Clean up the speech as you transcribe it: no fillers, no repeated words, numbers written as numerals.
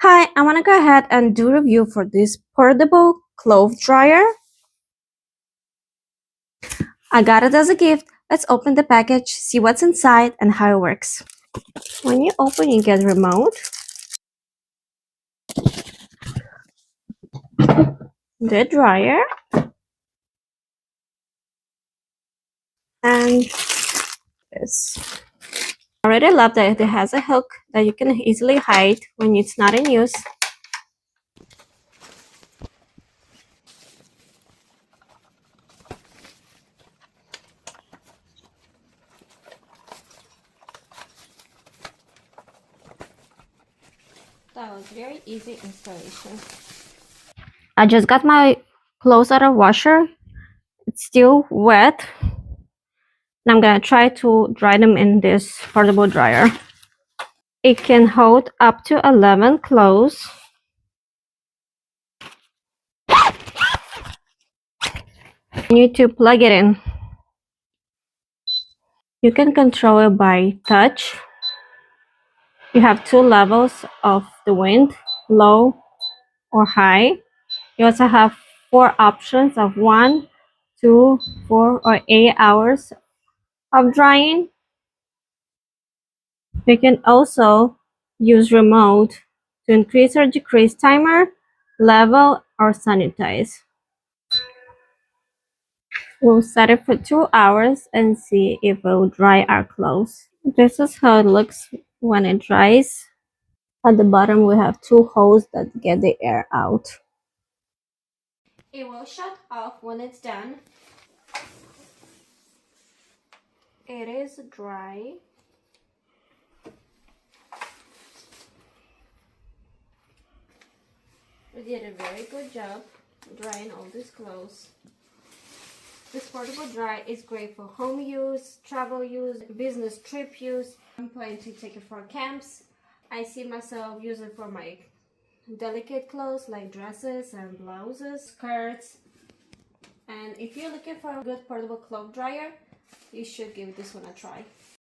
Hi, I want to go ahead and do a review for this portable clothes dryer. I got it as a gift. Let's open the package, see what's inside and how it works. When you open, you get a remote, the dryer, and this. I already love that it has a hook that you can easily hide when it's not in use. That was very easy installation. I just got my clothes out of washer. It's still wet. And I'm gonna try to dry them in this portable dryer. It can hold up to 11 clothes. You need to plug it in. You can control it by touch. You have two levels of the wind, low or high. You also have four options of 1, 2, 4, or 8 hours of drying. You can also use remote to increase or decrease timer, level, or sanitize. We'll set it for 2 hours and see if it will dry our clothes. This is how it looks when it dries. At the bottom we have two holes that get the air out. It will shut off when it's done. It is dry. We did a very good job drying all these clothes. This portable dryer is great for home use, travel use, business trip use. I'm planning to take it for camps. I see myself using it for my delicate clothes like dresses and blouses, skirts. And if you're looking for a good portable clothes dryer, you should give this one a try.